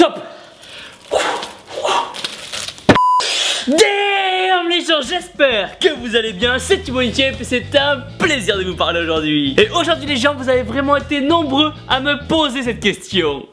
Top. Damn les gens, j'espère que vous allez bien, c'est Thibaut-Nitiep et c'est un plaisir de vous parler aujourd'hui. Et aujourd'hui les gens, vous avez vraiment été nombreux à me poser cette question.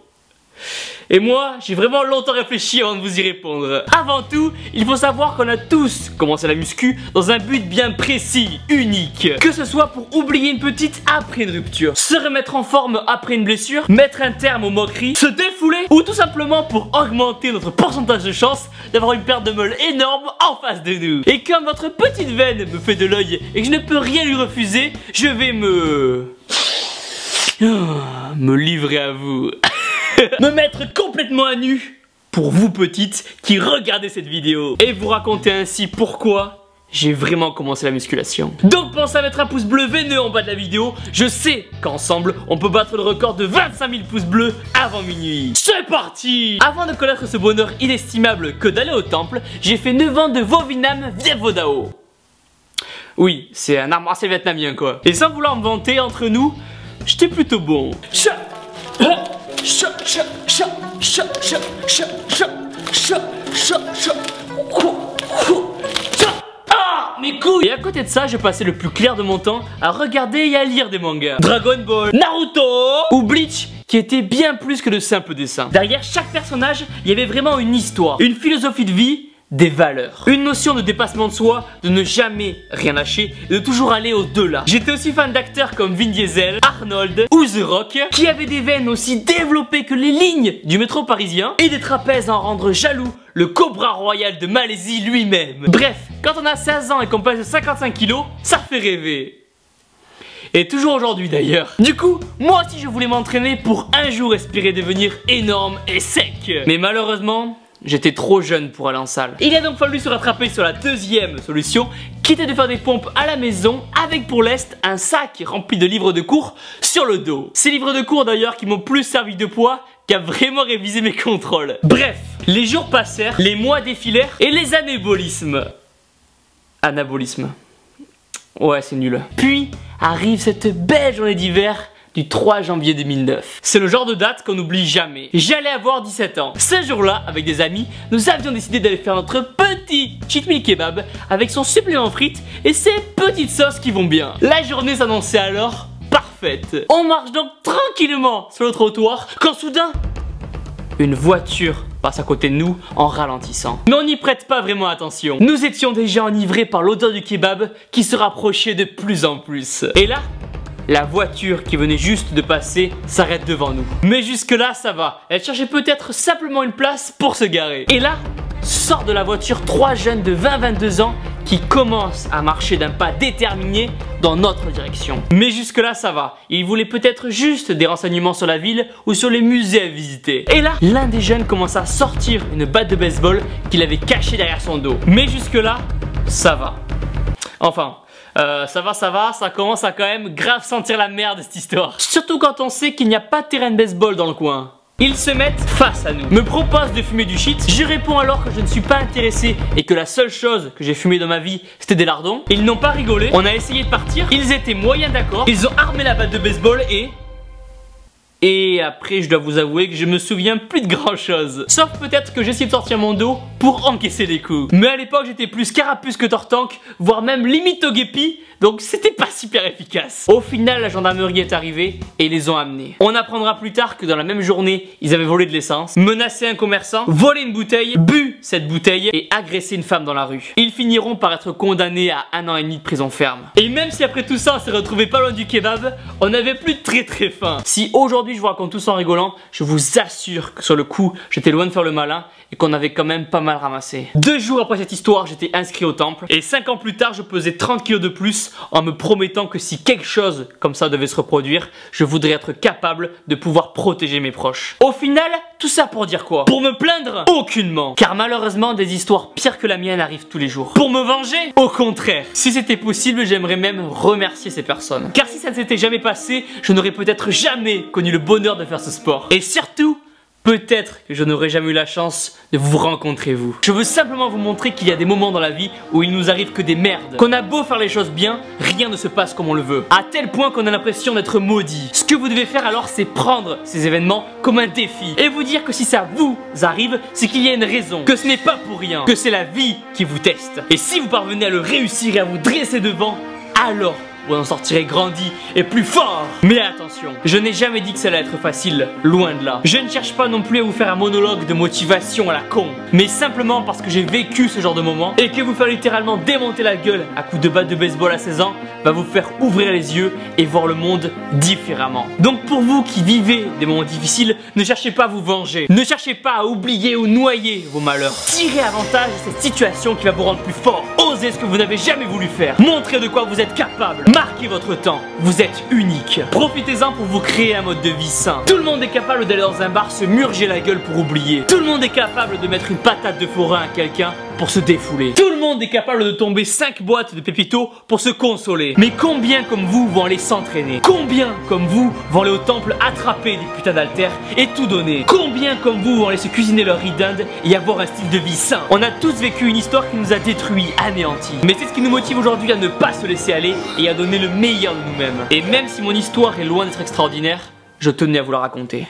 Et moi, j'ai vraiment longtemps réfléchi avant de vous y répondre. Avant tout, il faut savoir qu'on a tous commencé la muscu dans un but bien précis, unique. Que ce soit pour oublier une petite après une rupture, se remettre en forme après une blessure, mettre un terme aux moqueries, se défouler, ou tout simplement pour augmenter notre pourcentage de chance d'avoir une paire de meules énorme en face de nous. Et comme votre petite veine me fait de l'œil et que je ne peux rien lui refuser, je vais me livrer à vous. Me mettre complètement à nu pour vous petites qui regardez cette vidéo et vous raconter ainsi pourquoi j'ai vraiment commencé la musculation. Donc pensez à mettre un pouce bleu veineux en bas de la vidéo. Je sais qu'ensemble on peut battre le record de 25 000 pouces bleus avant minuit. C'est parti! Avant de connaître ce bonheur inestimable que d'aller au temple, j'ai fait 9 ans de Vovinam Viet-Vo Dao. Oui, c'est un art martial vietnamien quoi. Et sans vouloir me vanter entre nous, j'étais plutôt bon. Ah, mes couilles! Et à côté de ça, je passais le plus clair de mon temps à regarder et à lire des mangas. Dragon Ball, Naruto ou Bleach, qui était bien plus que de simples dessins. Derrière chaque personnage, il y avait vraiment une histoire, une philosophie de vie, des valeurs, une notion de dépassement de soi, de ne jamais rien lâcher et de toujours aller au-delà. J'étais aussi fan d'acteurs comme Vin Diesel, Arnold ou The Rock, qui avaient des veines aussi développées que les lignes du métro parisien et des trapèzes à en rendre jaloux le Cobra Royal de Malaisie lui-même. Bref, quand on a 16 ans et qu'on pèse 55 kilos, ça fait rêver. Et toujours aujourd'hui d'ailleurs. Du coup, moi aussi je voulais m'entraîner pour un jour espérer devenir énorme et sec. Mais malheureusement, j'étais trop jeune pour aller en salle. Il a donc fallu se rattraper sur la deuxième solution, qui était de faire des pompes à la maison avec pour lest un sac rempli de livres de cours sur le dos. Ces livres de cours d'ailleurs qui m'ont plus servi de poids qu'à vraiment réviser mes contrôles. Bref, les jours passèrent, les mois défilèrent et les anabolismes. Anabolisme. Ouais, c'est nul. Puis arrive cette belle journée d'hiver du 3 janvier 2009. C'est le genre de date qu'on n'oublie jamais. J'allais avoir 17 ans. Ce jour-là, avec des amis, nous avions décidé d'aller faire notre petit cheat meal kebab avec son supplément frites et ses petites sauces qui vont bien. La journée s'annonçait alors parfaite. On marche donc tranquillement sur le trottoir quand soudain, une voiture passe à côté de nous en ralentissant. Mais on n'y prête pas vraiment attention. Nous étions déjà enivrés par l'odeur du kebab qui se rapprochait de plus en plus. Et là, la voiture qui venait juste de passer s'arrête devant nous. Mais jusque là ça va, elle cherchait peut-être simplement une place pour se garer. Et là, sort de la voiture 3 jeunes de 20-22 ans qui commencent à marcher d'un pas déterminé dans notre direction. Mais jusque là ça va, ils voulaient peut-être juste des renseignements sur la ville ou sur les musées à visiter. Et là, l'un des jeunes commence à sortir une batte de baseball qu'il avait cachée derrière son dos. Mais jusque là, ça va. Enfin, ça va, ça commence à quand même grave sentir la merde cette histoire. Surtout quand on sait qu'il n'y a pas de terrain de baseball dans le coin. Ils se mettent face à nous, me proposent de fumer du shit. Je réponds alors que je ne suis pas intéressé et que la seule chose que j'ai fumé dans ma vie c'était des lardons. Ils n'ont pas rigolé, on a essayé de partir, ils étaient moyens d'accord. Ils ont armé la batte de baseball et après je dois vous avouer que je me souviens plus de grand chose. Sauf peut-être que j'essayais de sortir mon dos pour encaisser les coups. Mais à l'époque j'étais plus carapuce que tortank, voire même limite Togepi. Donc c'était pas super efficace. Au final la gendarmerie est arrivée et ils les ont amenés. On apprendra plus tard que dans la même journée ils avaient volé de l'essence, menacé un commerçant, volé une bouteille, bu cette bouteille et agressé une femme dans la rue. Ils finiront par être condamnés à 1 an et demi de prison ferme. Et même si après tout ça on s'est retrouvé pas loin du kebab, on avait plus très faim. Si aujourd'hui je vous raconte tout ça en rigolant, je vous assure que sur le coup j'étais loin de faire le malin et qu'on avait quand même pas mal ramassé. 2 jours après cette histoire j'étais inscrit au temple et 5 ans plus tard je pesais 30 kg de plus en me promettant que si quelque chose comme ça devait se reproduire, je voudrais être capable de pouvoir protéger mes proches. Au final, tout ça pour dire quoi? Pour me plaindre? Aucunement. Car malheureusement, des histoires pires que la mienne arrivent tous les jours. Pour me venger? Au contraire. Si c'était possible, j'aimerais même remercier ces personnes. Car si ça ne s'était jamais passé, je n'aurais peut-être jamais connu le bonheur de faire ce sport. Et surtout, peut-être que je n'aurais jamais eu la chance de vous rencontrer vous. Je veux simplement vous montrer qu'il y a des moments dans la vie où il nous arrive que des merdes. Qu'on a beau faire les choses bien, rien ne se passe comme on le veut. À tel point qu'on a l'impression d'être maudit. Ce que vous devez faire alors, c'est prendre ces événements comme un défi. Et vous dire que si ça vous arrive, c'est qu'il y a une raison. Que ce n'est pas pour rien. Que c'est la vie qui vous teste. Et si vous parvenez à le réussir et à vous dresser devant, alors vous en sortirez grandi et plus fort. Mais attention, je n'ai jamais dit que ça allait être facile, loin de là. Je ne cherche pas non plus à vous faire un monologue de motivation à la con, mais simplement parce que j'ai vécu ce genre de moment et que vous faire littéralement démonter la gueule à coups de batte de baseball à 16 ans va vous faire ouvrir les yeux et voir le monde différemment. Donc pour vous qui vivez des moments difficiles, ne cherchez pas à vous venger, ne cherchez pas à oublier ou noyer vos malheurs. Tirez avantage de cette situation qui va vous rendre plus fort. Osez ce que vous n'avez jamais voulu faire. Montrez de quoi vous êtes capable. Marquez votre temps, vous êtes unique. Profitez-en pour vous créer un mode de vie sain. Tout le monde est capable d'aller dans un bar se murger la gueule pour oublier. Tout le monde est capable de mettre une patate de forain à quelqu'un pour se défouler. Tout le monde est capable de tomber 5 boîtes de Pépito pour se consoler. Mais combien comme vous vont aller s'entraîner? Combien comme vous vont aller au temple attraper des putains d'haltères et tout donner? Combien comme vous vont aller se cuisiner leur riz d'Inde et avoir un style de vie sain? On a tous vécu une histoire qui nous a détruits, anéantis. Mais c'est ce qui nous motive aujourd'hui à ne pas se laisser aller et à donner le meilleur de nous-mêmes. Et même si mon histoire est loin d'être extraordinaire, je tenais à vous la raconter.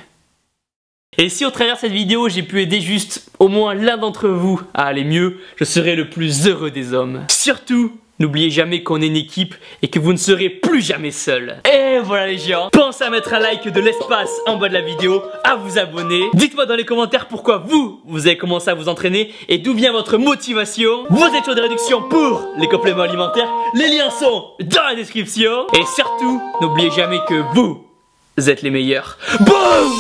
Et si au travers de cette vidéo j'ai pu aider juste au moins l'un d'entre vous à aller mieux, je serai le plus heureux des hommes. Surtout, n'oubliez jamais qu'on est une équipe et que vous ne serez plus jamais seul. Et voilà les gens, pensez à mettre un like de l'espace en bas de la vidéo, à vous abonner. Dites-moi dans les commentaires pourquoi vous avez commencé à vous entraîner et d'où vient votre motivation. Vos études de réduction pour les compléments alimentaires, les liens sont dans la description. Et surtout, n'oubliez jamais que vous êtes les meilleurs. Boum!